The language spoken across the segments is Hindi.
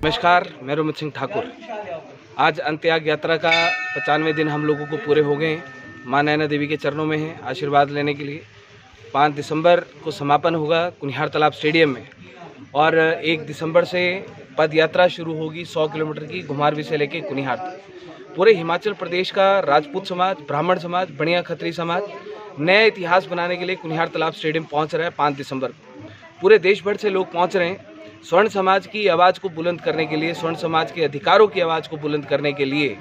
नमस्कार, मैं रोमित सिंह ठाकुर। आज अंत्ययाग यात्रा का 95 दिन हम लोगों को पूरे हो गए हैं। माँ नैना देवी के चरणों में हैं आशीर्वाद लेने के लिए। 5 दिसंबर को समापन होगा कुनिहार तालाब स्टेडियम में और 1 दिसंबर से पद यात्रा शुरू होगी 100 किलोमीटर की, घुमारवी से लेके कुनिहार तक। पूरे हिमाचल प्रदेश का राजपूत समाज, ब्राह्मण समाज, बनिया खत्री समाज नया इतिहास बनाने के लिए कुनिहार तालाब स्टेडियम पहुँच रहा है 5 दिसंबर को। पूरे देश भर से लोग पहुँच रहे हैं स्वर्ण समाज की आवाज़ को बुलंद करने के लिए, स्वर्ण समाज के अधिकारों की आवाज़ को बुलंद करने के लिए।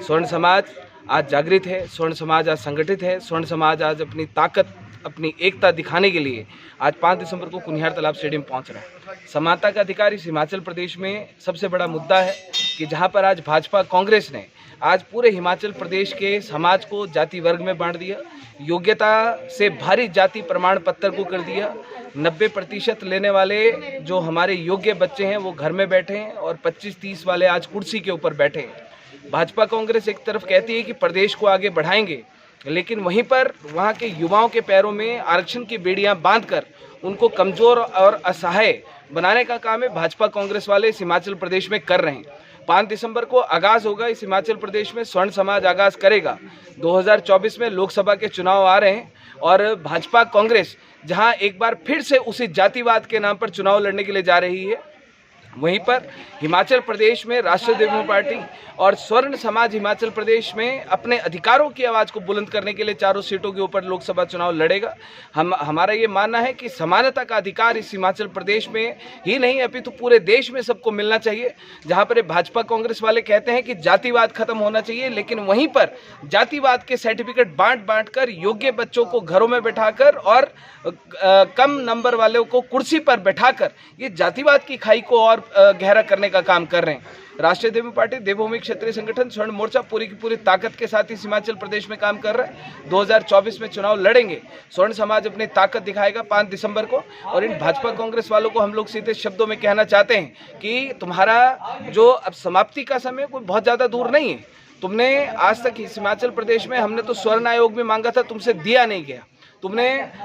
स्वर्ण समाज आज जागृत है, स्वर्ण समाज आज संगठित है, स्वर्ण समाज आज अपनी ताकत, अपनी एकता दिखाने के लिए आज 5 दिसंबर को कुनिहार तालाब स्टेडियम पहुंच रहा है। समानता का अधिकार इस हिमाचल प्रदेश में सबसे बड़ा मुद्दा है कि जहां पर आज भाजपा कांग्रेस ने आज पूरे हिमाचल प्रदेश के समाज को जाति वर्ग में बांट दिया, योग्यता से भारी जाति प्रमाण पत्र को कर दिया। 90% लेने वाले जो हमारे योग्य बच्चे हैं वो घर में बैठे हैं और 25-30 वाले आज कुर्सी के ऊपर बैठे हैं। भाजपा कांग्रेस एक तरफ कहती है कि प्रदेश को आगे बढ़ाएंगे, लेकिन वहीं पर वहाँ के युवाओं के पैरों में आरक्षण की बेड़ियां बांधकर उनको कमज़ोर और असहाय बनाने का काम है भाजपा कांग्रेस वाले इस हिमाचल प्रदेश में कर रहे हैं। 5 दिसंबर को आगाज़ होगा इस हिमाचल प्रदेश में, स्वर्ण समाज आगाज़ करेगा। 2024 में लोकसभा के चुनाव आ रहे हैं और भाजपा कांग्रेस जहां एक बार फिर से उसी जातिवाद के नाम पर चुनाव लड़ने के लिए जा रही है, वहीं पर हिमाचल प्रदेश में राष्ट्रीय देवभूमि पार्टी और स्वर्ण समाज हिमाचल प्रदेश में अपने अधिकारों की आवाज़ को बुलंद करने के लिए चारों सीटों के ऊपर लोकसभा चुनाव लड़ेगा। हमारा ये मानना है कि समानता का अधिकार इस हिमाचल प्रदेश में ही नहीं अपितु पूरे देश में सबको मिलना चाहिए। जहाँ पर भाजपा कांग्रेस वाले कहते हैं कि जातिवाद खत्म होना चाहिए, लेकिन वहीं पर जातिवाद के सर्टिफिकेट बांट कर योग्य बच्चों को घरों में बैठाकर और कम नंबर वालों को कुर्सी पर बैठाकर ये जातिवाद की खाई को और गहरा करने का काम कर रहे हैं। राष्ट्रीय देवभूमि पार्टी, देवभूमि क्षेत्रीय संगठन, स्वर्ण मोर्चा पूरी की पूरी ताकत के साथ इस हिमाचल प्रदेश में काम कर रहा है। 2024 में चुनाव लड़ेंगे, स्वर्ण समाज अपनी ताकत दिखाएगा 5 दिसंबर को। और इन भाजपा कांग्रेस वालों को हम लोग सीधे शब्दों में कहना चाहते हैं कि तुम्हारा जो अब समाप्ति का समय कोई बहुत ज़्यादा दूर नहीं है। तुमने आज तक इस हिमाचल प्रदेश में, हमने तो स्वर्ण आयोग भी मांगा था, तुमसे दिया नहीं गया।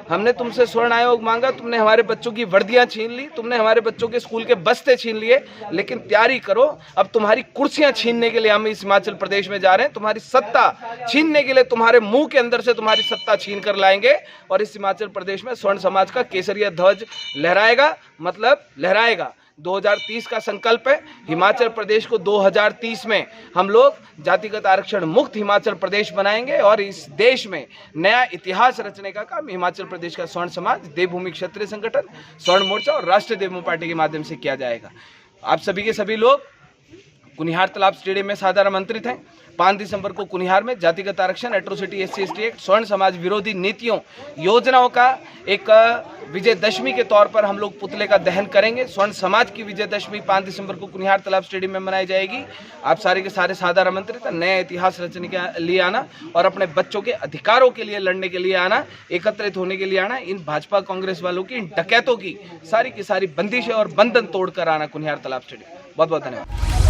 हमने तुमसे स्वर्ण आयोग मांगा, तुमने हमारे बच्चों की वर्दियां छीन ली, तुमने हमारे बच्चों के स्कूल के बस्ते छीन लिए। लेकिन तैयारी करो, अब तुम्हारी कुर्सियां छीनने के लिए हम इस हिमाचल प्रदेश में जा रहे हैं। तुम्हारी सत्ता छीनने के लिए तुम्हारे मुंह के अंदर से तुम्हारी सत्ता छीन कर लाएंगे और इस हिमाचल प्रदेश में स्वर्ण समाज का केसरिया ध्वज लहराएगा, मतलब लहराएगा। 2030 का संकल्प है, हिमाचल प्रदेश को 2030 में हम लोग जातिगत आरक्षण मुक्त हिमाचल प्रदेश बनाएंगे और इस देश में नया इतिहास रचने का काम हिमाचल प्रदेश का स्वर्ण समाज, देवभूमि क्षेत्रीय संगठन, स्वर्ण मोर्चा और राष्ट्रीय देवभूमि पार्टी के माध्यम से किया जाएगा। आप सभी के सभी लोग कुनिहार तालाब स्टेडियम में सादर आमंत्रित हैं। 5 दिसंबर को कुनिहार में जातिगत आरक्षण, एट्रोसिटी, SC/ST एक्ट, स्वर्ण समाज विरोधी नीतियों, योजनाओं का एक विजयदशमी के तौर पर हम लोग पुतले का दहन करेंगे। स्वर्ण समाज की विजयदशमी 5 दिसंबर को कुनिहार तालाब स्टेडियम में मनाई जाएगी। आप सारे के सारे सादर आमंत्रित हैं। नया इतिहास रचने के लिए आना और अपने बच्चों के अधिकारों के लिए लड़ने के लिए आना, एकत्रित होने के लिए आना। इन भाजपा कांग्रेस वालों की, इन डकैतों की सारी बंदिशें और बंधन तोड़कर आना कुनिहार तालाब स्टेडियम। बहुत बहुत धन्यवाद।